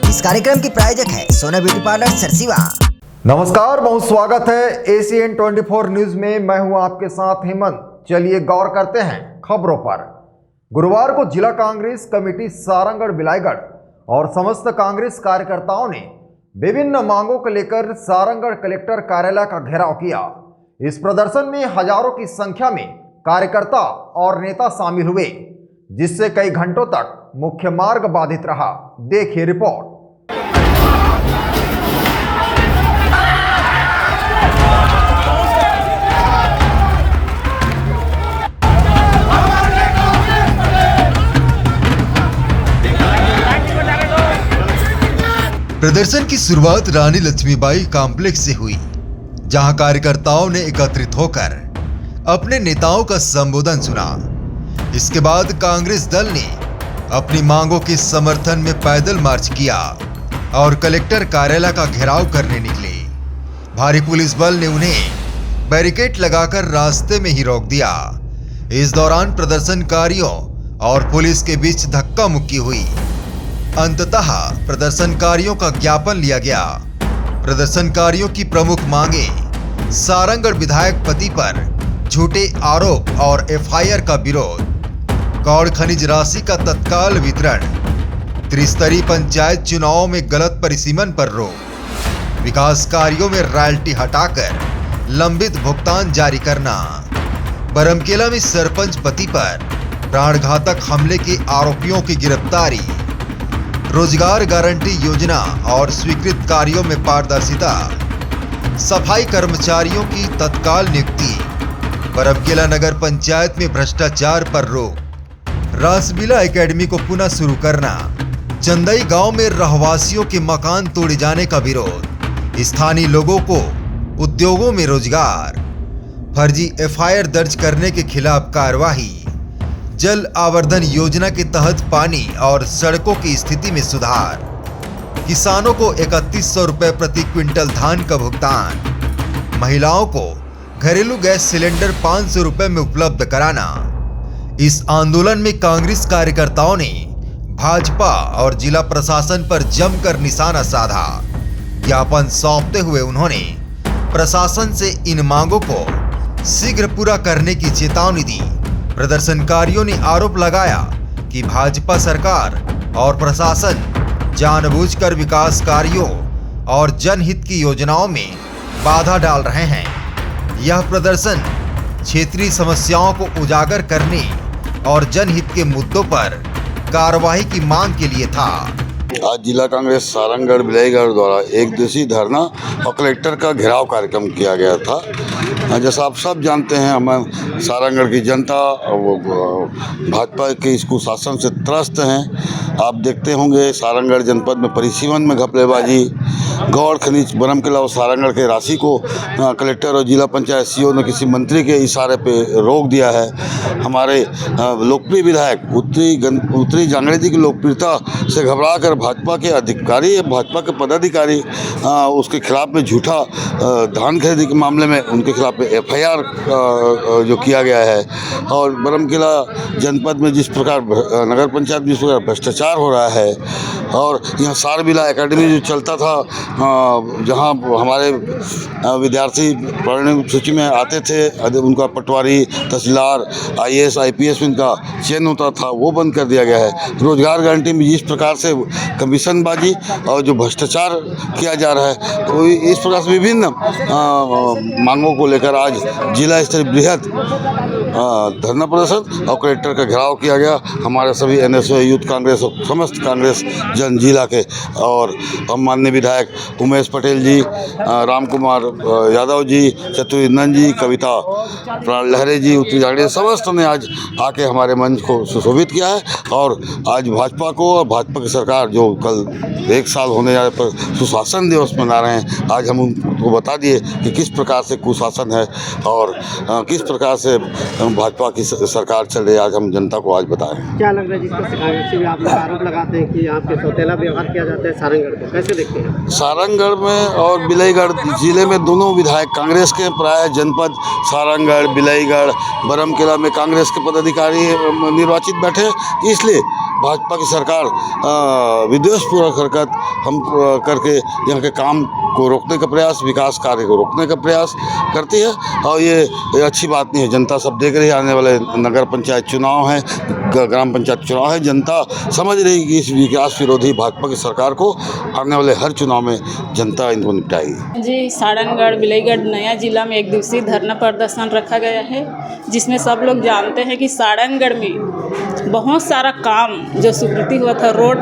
इस कार्यक्रम की प्रायोजक है सोना ब्यूटी पार्लर सरसीवा। नमस्कार, बहुत स्वागत है एसीएन 24 न्यूज में। मैं हूं आपके साथ हेमंत। चलिए गौर करते हैं खबरों पर। गुरुवार को जिला कांग्रेस कमेटी सारंगगढ़ बिलाईगढ़ और समस्त कांग्रेस कार्यकर्ताओं ने विभिन्न मांगों को लेकर सारंगगढ़ कलेक्टर कार्यालय का घेराव किया। इस प्रदर्शन में हजारों की संख्या में कार्यकर्ता और नेता शामिल हुए, जिससे कई घंटों तक मुख्य मार्ग बाधित रहा। देखिए रिपोर्ट। प्रदर्शन की शुरुआत रानी लक्ष्मीबाई कॉम्प्लेक्स से हुई, जहां कार्यकर्ताओं ने एकत्रित होकर अपने नेताओं का संबोधन सुना। इसके बाद कांग्रेस दल ने अपनी मांगों के समर्थन में पैदल मार्च किया और कलेक्टर कार्यालय का घेराव करने निकले। भारी पुलिस बल ने उन्हें बैरिकेड लगाकर रास्ते में ही रोक दिया। इस दौरान प्रदर्शनकारियों और पुलिस के बीच धक्का मुक्की हुई। अंततः प्रदर्शनकारियों का ज्ञापन लिया गया। प्रदर्शनकारियों की प्रमुख मांगे सारंगगढ़ विधायक पति पर झूठे आरोप और एफआईआर का विरोध, गौड़ खनिज राशि का तत्काल वितरण, त्रिस्तरीय पंचायत चुनावों में गलत परिसीमन पर रोक, विकास कार्यों में रॉयल्टी हटाकर लंबित भुगतान जारी करना, बरमकेला में सरपंच पति पर प्राणघातक हमले के आरोपियों की गिरफ्तारी, रोजगार गारंटी योजना और स्वीकृत कार्यों में पारदर्शिता, सफाई कर्मचारियों की तत्काल नियुक्ति, बरमकेला नगर पंचायत में भ्रष्टाचार पर रोक, रासबिला एकेडमी को पुनः शुरू करना, चंदई गांव में रहवासियों के मकान तोड़े जाने का विरोध, स्थानीय लोगों को उद्योगों में रोजगार, फर्जी एफआईआर दर्ज करने के खिलाफ कार्यवाही, जल आवर्धन योजना के तहत पानी और सड़कों की स्थिति में सुधार, किसानों को 3100 रुपए प्रति क्विंटल धान का भुगतान, महिलाओं को घरेलू गैस सिलेंडर 500 रुपए में उपलब्ध कराना। इस आंदोलन में कांग्रेस कार्यकर्ताओं ने भाजपा और जिला प्रशासन पर जमकर निशाना साधा। ज्ञापन सौंपते हुए उन्होंने प्रशासन से इन मांगों को शीघ्र पूरा करने की चेतावनी दी। प्रदर्शनकारियों ने आरोप लगाया कि भाजपा सरकार और प्रशासन जानबूझकर विकास कार्यों और जनहित की योजनाओं में बाधा डाल रहे हैं। यह प्रदर्शन क्षेत्रीय समस्याओं को उजागर करने और जनहित के मुद्दों पर कार्रवाई की मांग के लिए था। आज जिला कांग्रेस सारंगगढ़ बिलाईगढ़ द्वारा एक दिवसीय धरना और कलेक्टर का घेराव कार्यक्रम किया गया था। जैसा आप सब जानते हैं, हम सारंगगढ़ की जनता वो भाजपा के इस कुशासन से त्रस्त हैं। आप देखते होंगे सारंगगढ़ जनपद में परिसीमन में घपलेबाजी, गौड़ खनिज बरमकेला और सारंगगढ़ के राशि को कलेक्टर और जिला पंचायत सीओ ने किसी मंत्री के इशारे पे रोक दिया है। हमारे लोकप्रिय विधायक उत्तरी जांगड़े की लोकप्रियता से घबरा कर भाजपा के अधिकारी, भाजपा के पदाधिकारी उसके खिलाफ में झूठा धान खरीदी के मामले में उनके खिलाफ एफआईआर जो किया गया है। और बरमकेला जनपद में जिस प्रकार नगर पंचायत में जिस प्रकार भ्रष्टाचार हो रहा है, और यहाँ सारबिला एकेडमी जो चलता था, जहाँ हमारे विद्यार्थी पढ़ने सूची में आते थे, उनका पटवारी, तहसीलदार, आईएएस आईपीएस में इनका चयन होता था, वो बंद कर दिया गया है। रोजगार गारंटी में जिस प्रकार से कमीशनबाजी और जो भ्रष्टाचार किया जा रहा है, तो इस प्रकार से विभिन्न मांगों को लेकर आज जिला स्तरीय बृहद धरना प्रदर्शन और कलेक्टर का घेराव किया गया। हमारे सभी एनएसओ, यूथ कांग्रेस और समस्त कांग्रेस जन जिला के, और हम माननीय विधायक उमेश पटेल जी, राम कुमार यादव जी, चतुर्नंदन जी, कविता लहरे जी, उत्तरी जागड़े, समस्त ने आज आके हमारे मंच को सुशोभित किया है। और आज भाजपा को और भाजपा की सरकार जो कल 1 साल होने जा रहे पर सुशासन दिवस मना रहे हैं, आज हम उनको बता दिए कि किस प्रकार से कुशासन है और किस प्रकार से भाजपा की सरकार चल रही है। आज हम जनता को आज बताएं। क्या लग रहा है जिस पर से आप लोग आरोप लगाते हैं कि यहाँ पे सौतेला व्यवहार किया जाता है सारंगगढ़ को, कैसे देखते हैं? सारंगगढ़ में और बिलाईगढ़ जिले में दोनों विधायक कांग्रेस के, प्राय जनपद सारंगगढ़, बिलाईगढ़, बरमकेला में कांग्रेस के पदाधिकारी निर्वाचित बैठे, इसलिए भाजपा की सरकार विद्वेषपूर्वक हरकत हम करके यहाँ के काम को रोकने का प्रयास, विकास कार्य को रोकने का प्रयास करती है। और ये अच्छी बात नहीं है। जनता सब देख रही है, आने वाले नगर पंचायत चुनाव हैं, ग्राम पंचायत चुनाव है। जनता समझ रही है कि इस विकास विरोधी भाजपा की सरकार को आने वाले हर चुनाव में जनता इनको निपटाएगी। जी, सारंगढ़ बिलाईगढ़ नया जिला में एक दिवसीय धरना प्रदर्शन रखा गया है, जिसमें सब लोग जानते हैं कि सारंगढ़ में बहुत सारा काम जो स्वीकृति हुआ था रोड,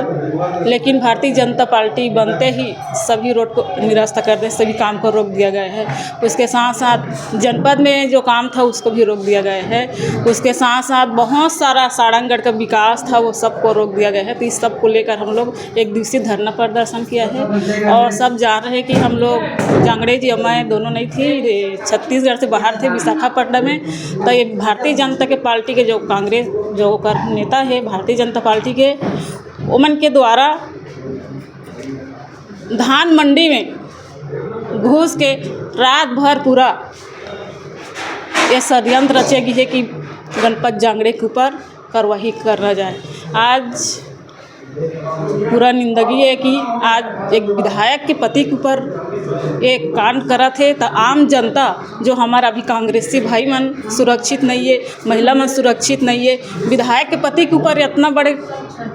लेकिन भारतीय जनता पार्टी बनते ही सभी रोड को निरस्त कर दे, सभी काम को रोक दिया गया है। उसके साथ साथ जनपद में जो काम था उसको भी रोक दिया गया है। उसके साथ साथ बहुत सारा सारंगढ़ का विकास था वो सबको रोक दिया गया है। तो इस सब को लेकर हम लोग एक दिवसीय धरना प्रदर्शन किया है। और सब जान रहे हैं कि हम लोग जांगड़े जी मैं दोनों नहीं थी, छत्तीसगढ़ से बाहर थे, विशाखापट्टनम में। तो ये भारतीय जनता के पार्टी के जो कांग्रेस जो नेता है भारतीय जनता पार्टी के, उमन के द्वारा धान मंडी में घुस के रात भर पूरा ये षड्यंत्र रचेगी है कि गणपत जांगड़े के ऊपर कार्रवाई करना जाए। आज पूरा निंदगी है कि आज एक विधायक के पति के ऊपर एक कांड करा थे। तो आम जनता जो हमारा अभी कांग्रेसी भाई मन सुरक्षित नहीं है, महिला मन सुरक्षित नहीं है। विधायक के पति के ऊपर इतना बड़े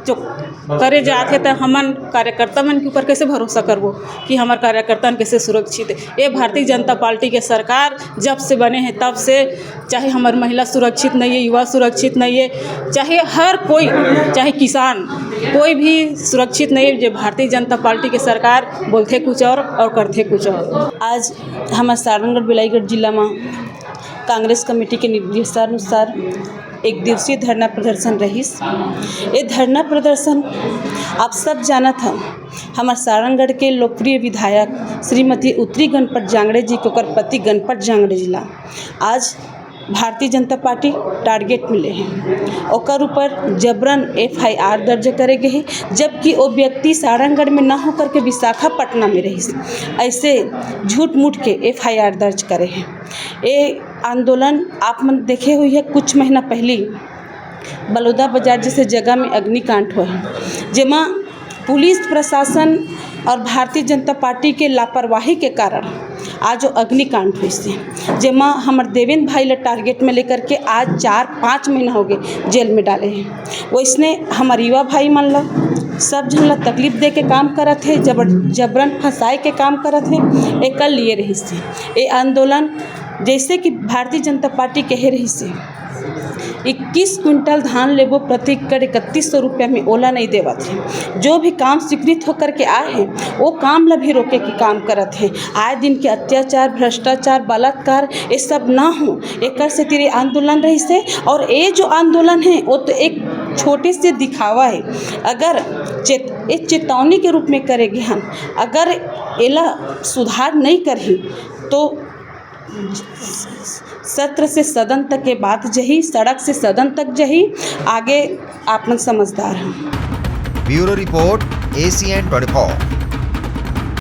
जो करे जाते तो हमन कार्यकर्ता मन के ऊपर कैसे भरोसा करबो कि हमार कार्यकर्ता कैसे सुरक्षित है। ये भारतीय जनता पार्टी के सरकार जब से बने हैं तब से चाहे हमार महिला सुरक्षित नहीं है, युवा सुरक्षित नहीं है, चाहे हर कोई, चाहे किसान, कोई भी सुरक्षित नहीं है। जो भारतीय जनता पार्टी के सरकार बोलते कुछ और करते कुछ और। आज हमारे सारंगढ़ बिलाईगढ़ जिला में कांग्रेस कमेटी के निर्देशानुसार एक दिवसीय धरना प्रदर्शन रहीस। ये धरना प्रदर्शन आप सब जाना था, हमारे सारंगढ़ के लोकप्रिय विधायक श्रीमती उत्तरी गणपत जांगड़े जी को पति गणपत जांगड़े जिला आज भारतीय जनता पार्टी टारगेट मिले हैं। ओकर ऊपर जबरन FIR दर्ज करे गए हैं, जबकि वो व्यक्ति सारंगढ़ में ना होकर के विशाखापट्टनम में रही। ऐसे झूठ मूठ के FIR दर्ज करे हैं। ये आंदोलन आप मन देखे हुई है, कुछ महीना पहले बलौदा बाजार जैसे जगह में अग्निकांड हुआ है, जेमा पुलिस प्रशासन और भारतीय जनता पार्टी के लापरवाही के कारण आज अग्निकांड हुई से, जेमा हमारे देवेंद्र भाई ला टारगेट में लेकर के आज 4-5 महीना हो गए जेल में डाले हैं। वो इसने हमारे युवा भाई मन ला सब जन ला तकलीफ दे के काम करत है, जबरन फंसाए के काम करत है। एक कल लिए रही से ये आंदोलन जैसे कि भारतीय जनता पार्टी कहे रही से 21 क्विंटल धान लेबो प्रति एकड़ 3100 रुपया में ओला नहीं देवत है। जो भी काम स्वीकृत होकर के आए हैं वो काम ला भी रोके के काम करत है। आए दिन के अत्याचार, भ्रष्टाचार, बलात्कार ये सब ना हो, एक से तेरे आंदोलन रही से। और ये जो आंदोलन है वो तो एक छोटे से दिखावा है। अगर एक चेतावनी के रूप में करेगी हम, अगर एला सुधार नहीं करही तो सत्र से सदन तक के बात जही, सड़क से सदन तक जही, आगे आप लोग समझदार हैं। Bureau report ACN 24।